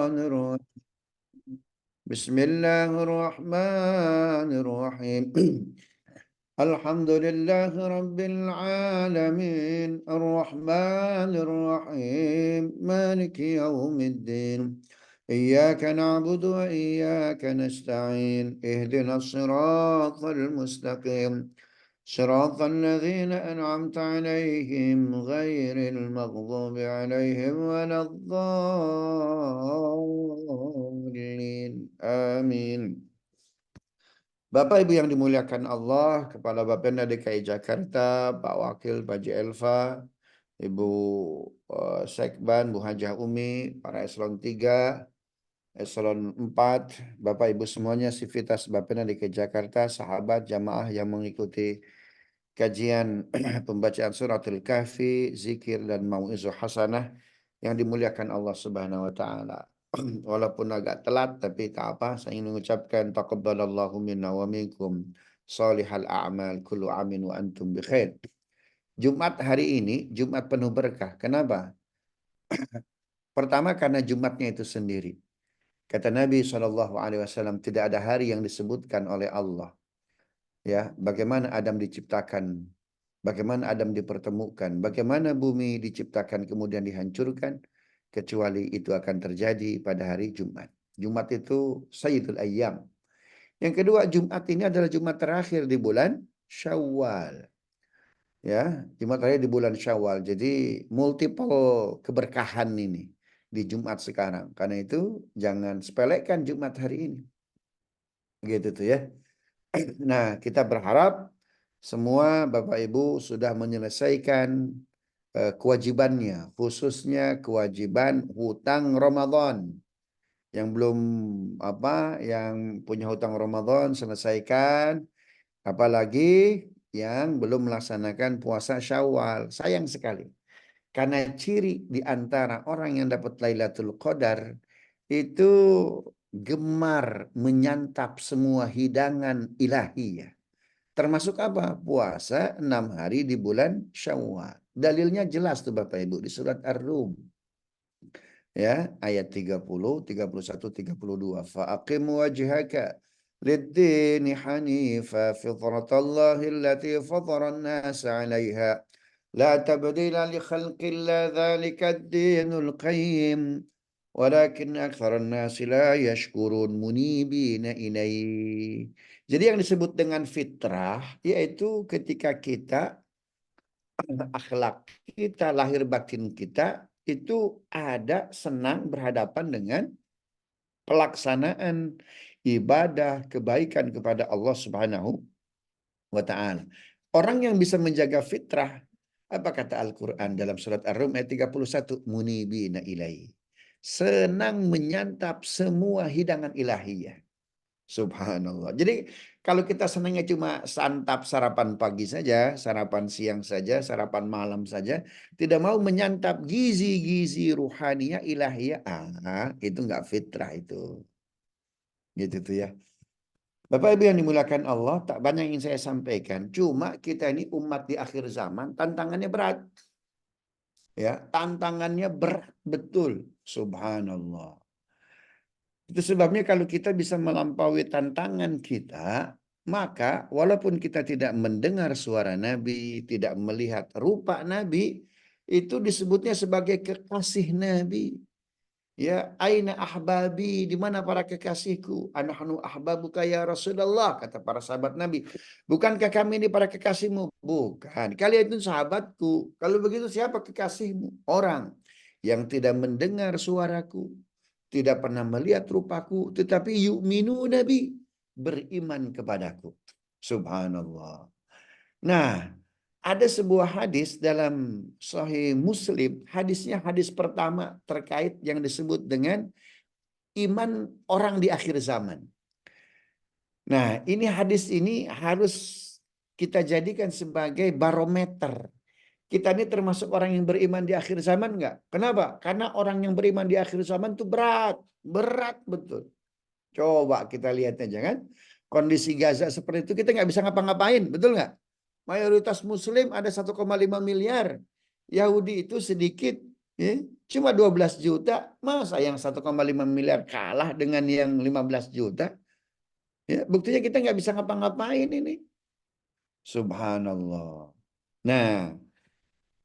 الشيطان الرجيم بسم الله الرحمن الرحيم الحمد لله رب العالمين الرحمن الرحيم مالك يوم الدين إياك نعبد وإياك نستعين اهدنا الصراط المستقيم صراط الذين أنعمت عليهم غير المغضوب عليهم ولا الضالين آمين. Bapak Ibu yang dimuliakan Allah, Kepala Bapenda DKI Jakarta, Pak Wakil Pak Elva, Ibu Sekban, Bu Hajah Umi, para eselon 3, eselon 4, Bapak Ibu semuanya, Sivitas Bapenda DKI Jakarta, sahabat jamaah yang mengikuti kajian pembacaan suratul kahfi, zikir dan mau'izah hasanah yang dimuliakan Allah Subhanahu wa taala. Walaupun agak telat tapi tak apa, saya ingin mengucapkan taqabbalallahu minna wa minkum shalihal a'mal kullu amin wa antum bi khair. Jumat hari ini Jumat penuh berkah. Kenapa? Pertama karena Jumatnya itu sendiri. Kata Nabi SAW, tidak ada hari yang disebutkan oleh Allah, ya, bagaimana Adam diciptakan, bagaimana Adam dipertemukan, bagaimana bumi diciptakan kemudian dihancurkan, kecuali itu akan terjadi pada hari Jumat. Jumat itu Sayyidul Ayyam. Yang kedua, Jumat ini adalah Jumat terakhir di bulan Syawal. Ya, Jumat terakhir di bulan Syawal. Jadi multiple keberkahan ini di Jumat sekarang. Karena itu jangan sepelekan Jumat hari ini. Gitu tuh ya. Nah, kita berharap semua Bapak Ibu sudah menyelesaikan kewajibannya, khususnya kewajiban hutang Ramadan. Yang belum yang punya hutang Ramadan selesaikan, apalagi yang belum melaksanakan puasa Syawal. Sayang sekali. Karena ciri di antara orang yang dapat Lailatul Qadar itu gemar menyantap semua hidangan ilahiyah. Termasuk apa? Puasa 6 hari di bulan Syawal. Dalilnya jelas tuh Bapak Ibu di surat Ar-Rum. Ya, ayat 30, 31, 32. Fa'aqim wajhaka lid-dini hanifa fitratallahi allati fataran nasa 'alaiha la tabdila li khalqillah dzalika ad-dinul qayyim walakin aktsaran nasi la yashkurun munibina ilaih. Jadi yang disebut dengan fitrah yaitu ketika kita akhlak kita, lahir batin kita itu ada senang berhadapan dengan pelaksanaan ibadah kebaikan kepada Allah Subhanahu wa taala. Orang yang bisa menjaga fitrah, apa kata Al-Qur'an dalam surat Ar-Rum ayat 31, munibina ilaihi. Senang menyantap semua hidangan ilahiyah. Subhanallah. Jadi kalau kita senangnya cuma santap sarapan pagi saja, sarapan siang saja, sarapan malam saja, tidak mau menyantap gizi-gizi ruhaniah ilahiyah, itu nggak fitrah itu. Gitu tuh ya. Bapak Ibu yang dimuliakan Allah, tak banyak yang saya sampaikan. Cuma kita ini umat di akhir zaman, tantangannya berat. Ya, tantangannya berat betul. Subhanallah. Itu sebabnya kalau kita bisa melampaui tantangan kita, maka walaupun kita tidak mendengar suara Nabi, tidak melihat rupa Nabi, itu disebutnya sebagai kekasih Nabi. Ya, aina ahbabi, di mana para kekasihku? Anahnu ahbabuka ya Rasulullah, kata para sahabat Nabi. Bukankah kami ini para kekasihmu? Bukan. Kalian itu sahabatku. Kalau begitu siapa kekasihmu? Orang yang tidak mendengar suaraku, tidak pernah melihat rupaku, tetapi yu'minu Nabi, beriman kepadaku. Subhanallah. Nah, ada sebuah hadis dalam Sahih Muslim, hadisnya hadis pertama terkait yang disebut dengan iman orang di akhir zaman. Nah, hadis ini harus kita jadikan sebagai barometer. Kita ini termasuk orang yang beriman di akhir zaman enggak? Kenapa? Karena orang yang beriman di akhir zaman itu berat. Berat betul. Coba kita lihat aja kan. Kondisi Gaza seperti itu kita nggak bisa ngapa-ngapain. Betul nggak? Mayoritas Muslim ada 1,5 miliar. Yahudi itu sedikit. Ya, Cuma 12 juta, masa yang 1,5 miliar kalah dengan yang 15 juta? Ya, buktinya kita nggak bisa ngapa-ngapain ini. Subhanallah. Nah,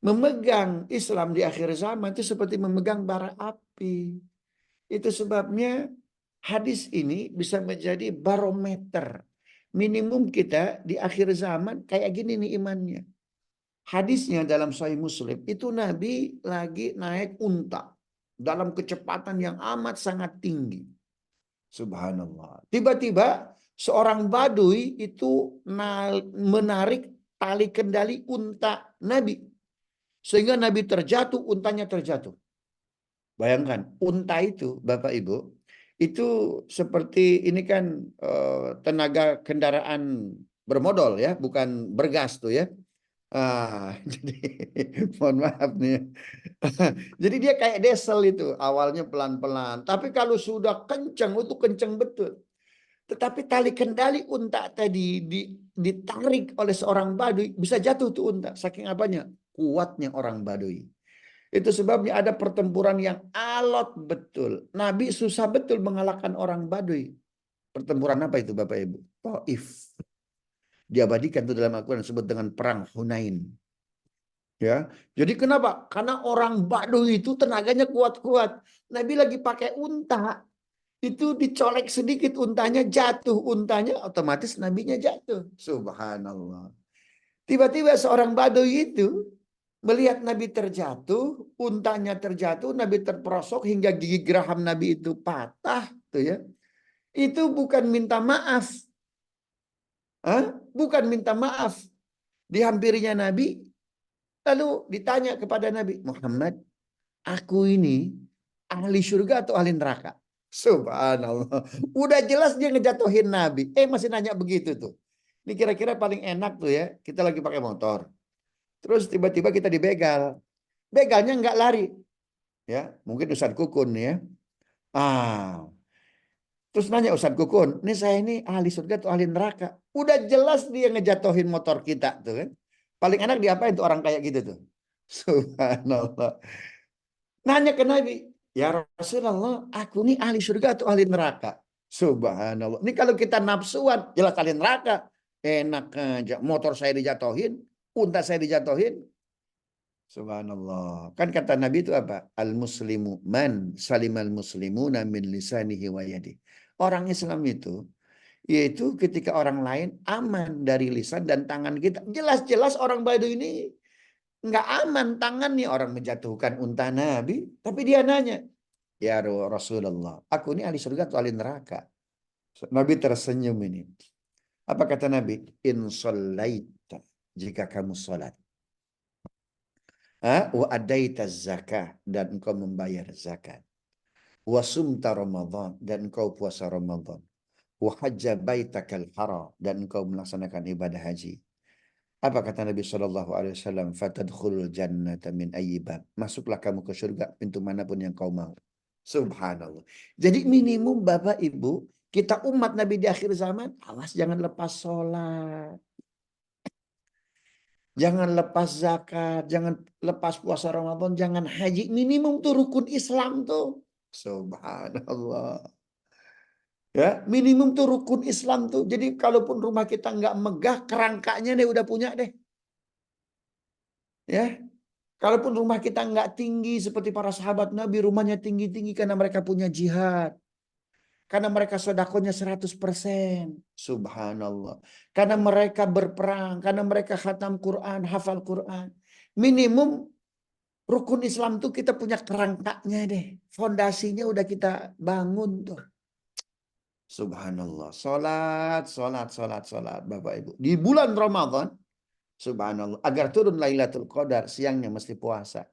memegang Islam di akhir zaman itu seperti memegang bara api. Itu sebabnya hadis ini bisa menjadi barometer. Minimum kita di akhir zaman kayak gini nih imannya. Hadisnya dalam Sahih Muslim itu Nabi lagi naik unta dalam kecepatan yang amat sangat tinggi. Subhanallah. Tiba-tiba seorang badui itu menarik tali kendali unta Nabi. Sehingga Nabi terjatuh, untanya terjatuh. Bayangkan, unta itu Bapak Ibu, itu seperti ini kan tenaga kendaraan bermodal ya, bukan bergas tuh ya. Jadi mohon maaf nih. Ya. Jadi dia kayak diesel itu, awalnya pelan-pelan. Tapi kalau sudah kencang, itu kencang betul. Tetapi tali kendali unta tadi ditarik oleh seorang badui, bisa jatuh tuh unta. Saking apanya? Kuatnya orang badui. Itu sebabnya ada pertempuran yang alot betul. Nabi susah betul mengalahkan orang badui. Pertempuran apa itu Bapak Ibu? Taif. Diabadikan itu dalam Al-Quran disebut dengan perang Hunain. Ya, jadi kenapa? Karena orang Baduy itu tenaganya kuat-kuat. Nabi lagi pakai unta, itu dicolek sedikit untanya jatuh, untanya otomatis nabinya jatuh. Subhanallah. Tiba-tiba seorang Baduy itu melihat Nabi terjatuh, untanya terjatuh, Nabi terperosok hingga gigi geraham Nabi itu patah, tuh ya. Itu bukan minta maaf, bukan minta maaf. Dihampirinya Nabi, lalu ditanya kepada Nabi Muhammad, aku ini ahli surga atau ahli neraka? Subhanallah. Udah jelas dia ngejatuhin Nabi. Masih nanya begitu tuh. Ini kira-kira paling enak tuh ya. Kita lagi pakai motor. Terus tiba-tiba kita dibegal. Begalnya nggak lari. Ya, mungkin Ustadz Kukun ya. Terus nanya Ustadz Kukun, ini saya ini ahli surga atau ahli neraka? Udah jelas dia ngejatuhin motor kita tuh kan. Paling enak diapain tuh orang kayak gitu tuh. Subhanallah. Nanya ke Nabi, ya Rasulullah, aku ini ahli surga atau ahli neraka? Subhanallah. Ini kalau kita nafsuan, jelas ahli neraka. Enak aja. Motor saya dijatuhin, unta saya dijatuhin. Subhanallah. Kan kata Nabi itu apa? Al-muslimu man salimal muslimuna min lisanihi wa yadi. Orang Islam itu, yaitu ketika orang lain aman dari lisan dan tangan kita. Jelas-jelas orang Baduy ini nggak aman tangannya, orang menjatuhkan unta Nabi, tapi dia nanya, ya Rasulullah, aku ini ahli surga atau ahli neraka? Nabi tersenyum ini. Apa kata Nabi? In shallaita, jika kamu sholat. Wa adaita zakah, dan engkau membayar zakat. Wa sumta Ramadan, dan engkau puasa Ramadan. Wa hajja baitakal haram, dan engkau melaksanakan ibadah haji. Apa kata Nabi SAW? Fatadkhulul jannata min ayyibab. Masuklah kamu ke surga pintu manapun yang kau mau. Subhanallah. Jadi minimum Bapak Ibu, kita umat Nabi di akhir zaman, awas jangan lepas sholat. Jangan lepas zakat, jangan lepas puasa Ramadan, jangan haji. Minimum tuh rukun Islam tuh. Subhanallah. Ya, minimum tuh rukun Islam tuh. Jadi kalaupun rumah kita nggak megah, kerangkanya deh udah punya deh. Ya, kalaupun rumah kita nggak tinggi seperti para sahabat Nabi, rumahnya tinggi-tinggi karena mereka punya jihad. Karena mereka sodakonya 100%. Subhanallah. Karena mereka berperang. Karena mereka khatam Quran, hafal Quran. Minimum rukun Islam tuh kita punya kerangkanya deh. Fondasinya udah kita bangun tuh. Subhanallah. Salat, salat, salat, salat. Bapak Ibu. Di bulan Ramadan. Subhanallah. Agar turun Lailatul Qadar. Siangnya mesti puasa.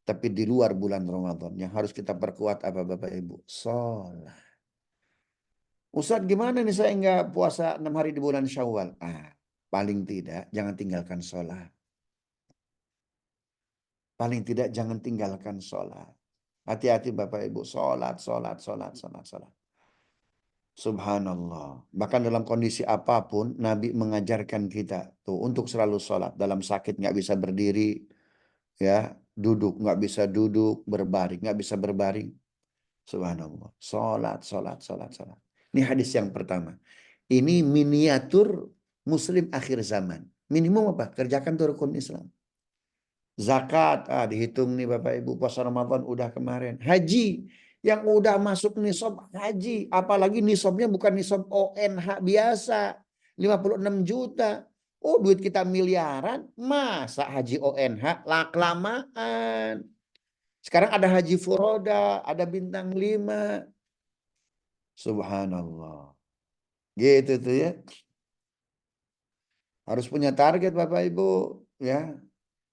Tapi di luar bulan Ramadan. Yang harus kita perkuat apa Bapak Ibu? Salat. Ustadz gimana nih saya nggak puasa 6 hari di bulan Syawal? Paling tidak jangan tinggalkan sholat. Paling tidak jangan tinggalkan sholat. Hati-hati Bapak Ibu. Sholat, sholat, sholat, sholat, sholat. Subhanallah. Bahkan dalam kondisi apapun Nabi mengajarkan kita tuh untuk selalu sholat. Dalam sakit nggak bisa berdiri, ya Duduk nggak bisa duduk, berbaring nggak bisa berbaring. Subhanallah. Salat, salat, salat, salat. Ini hadis yang pertama. Ini miniatur Muslim akhir zaman. Minimum apa? Kerjakan tuh rukun Islam. Zakat, dihitung nih Bapak Ibu, puasa Ramadan udah kemarin. Haji, yang udah masuk nisab haji. Apalagi nisabnya bukan nisab ONH biasa. 56 juta. Oh, duit kita miliaran. Masa haji ONH? Lah kelamaan. Sekarang ada haji furoda, ada bintang 5. Subhanallah. Gitu tuh ya. Harus punya target Bapak Ibu. Ya,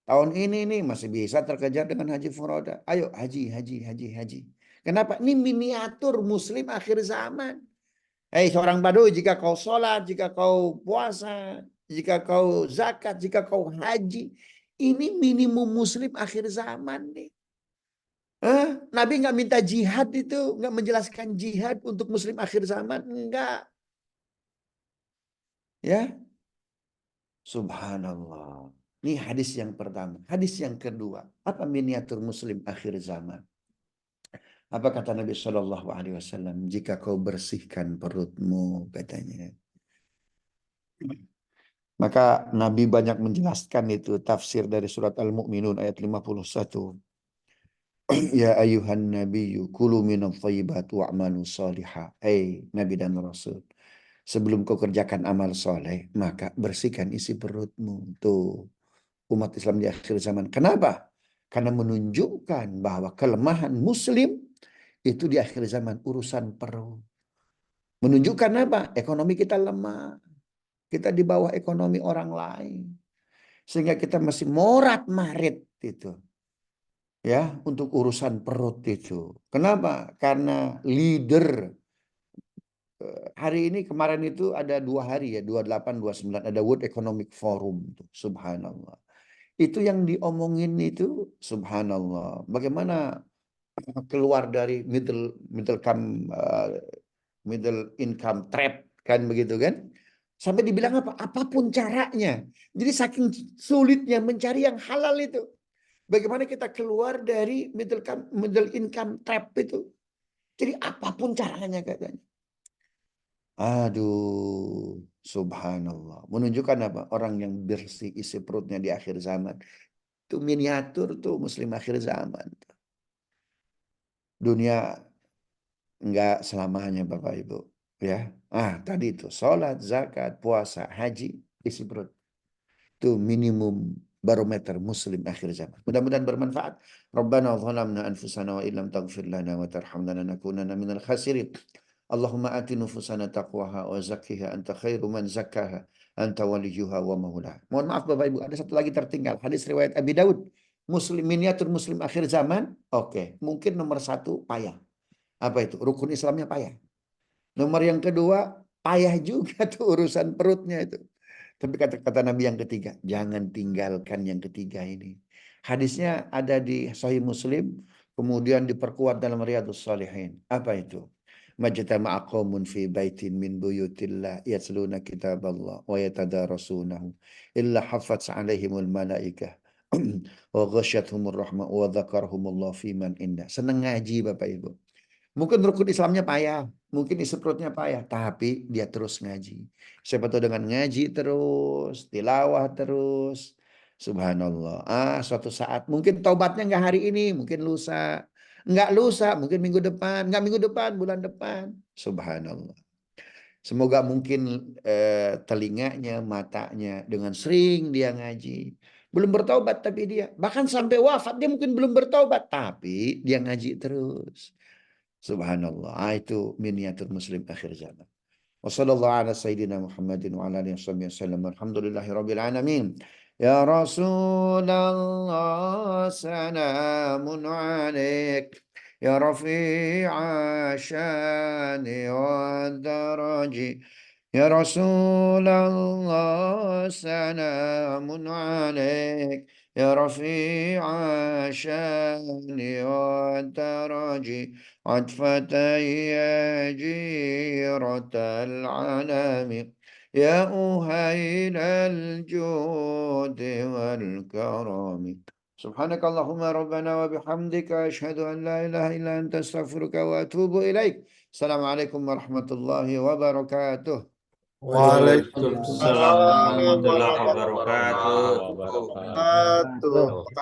tahun ini nih masih bisa terkejar dengan haji furoda. Ayo haji, haji, haji, haji. Kenapa? Ini miniatur Muslim akhir zaman. Seorang Baduy, jika kau sholat, jika kau puasa, jika kau zakat, jika kau haji, ini minimum Muslim akhir zaman nih. Nabi nggak minta jihad itu, nggak menjelaskan jihad untuk Muslim akhir zaman, enggak. Ya, subhanallah. Ini hadis yang pertama. Hadis yang kedua. Apa miniatur Muslim akhir zaman? Apa kata Nabi Shallallahu Alaihi Wasallam? Jika kau bersihkan perutmu, katanya. Maka Nabi banyak menjelaskan itu tafsir dari surat Al-Mu'minun ayat 51. Ya ayuhan nabiyyu kulu minadh thayyibat wa'malu salihah. Nabi dan Rasul. Sebelum kau kerjakan amal soleh, maka bersihkan isi perutmu. Tuh, umat Islam di akhir zaman. Kenapa? Karena menunjukkan bahwa kelemahan Muslim itu di akhir zaman urusan perut. Menunjukkan apa? Ekonomi kita lemah. Kita di bawah ekonomi orang lain. Sehingga kita masih morat-marit itu. Ya, untuk urusan perut itu. Kenapa? Karena leader hari ini kemarin itu ada 2 hari ya, 28, 29 ada World Economic Forum tuh, subhanallah. Itu yang diomongin itu subhanallah. Bagaimana keluar dari middle income trap kan begitu kan? Sampai dibilang apa? Apapun caranya. Jadi saking sulitnya mencari yang halal itu. Bagaimana kita keluar dari middle income trap itu? Jadi apapun caranya katanya. Aduh, subhanallah. Menunjukkan apa? Orang yang bersih isi perutnya di akhir zaman. Itu miniatur tuh Muslim akhir zaman. Dunia enggak selamanya Bapak Ibu. Ya, tadi itu sholat, zakat, puasa, haji, isi perut. Itu minimum barometer Muslim akhir zaman. Mudah-mudahan bermanfaat. Rabbana zalamna anfusana wa illam taghfir lana wa tarhamna lanakunanna minal khasirin. Allahumma ati nufusana taqwaha wa zakkiha anta khairu man zakkaha anta waliyuha wa maulaha. Mohon maaf Bapak Ibu, ada satu lagi tertinggal. Hadis riwayat Abi Daud. Muslim miniatur Muslim akhir zaman. Oke, mungkin nomor 1 payah. Apa itu? Rukun Islamnya payah. Nomor yang kedua, payah juga tuh urusan perutnya itu. Tapi kata-kata Nabi yang ketiga, jangan tinggalkan yang ketiga ini. Hadisnya ada di Sahih Muslim, kemudian diperkuat dalam Riyadhus Shalihin. Apa itu? Majtama'a qaumun fi baitin min buyutillah yatluna kitaballah wa yatadarasunahu illa haffat 'alaihimul malaikah wa ghasyiyatuhumur rahmah wa dzakarahumullah fi man indah. Senang ngaji Bapak Ibu. Mungkin rukun Islamnya payah, mungkin isi perutnya payah, tapi dia terus ngaji. Siapa tahu dengan ngaji terus, tilawah terus, subhanallah. Suatu saat mungkin taubatnya nggak hari ini, mungkin lusa, nggak lusa, mungkin minggu depan, nggak minggu depan, bulan depan, subhanallah. Semoga mungkin telinganya, matanya dengan sering dia ngaji. Belum bertaubat tapi dia. Bahkan sampai wafat dia mungkin belum bertaubat. Tapi dia ngaji terus. Subhanallah. Itu miniatur Muslim akhir zaman. Wassallallahu ala sayyidina Muhammadin wa ala alihi wasallam. Alhamdulillahi rabbil alamin. Ya Rasulullah salamun alaik. Ya rafi'a syani wa daraji. Ya Rasulullah salamun alaik. Ya rafi'a syani wa daraji. عطفة يا جيرة العالم يا أهيل الجود والكرم Subhanakallahumma rabbana wa bihamdika asyhadu an la ilaha illa anta astaghfiruka wa atubu ilaik. Assalamualaikum warahmatullahi wabarakatuh. Waalaikumsalam Waalaikumsalam warahmatullahi warahmatullahi wabarakatuh. wabarakatuh.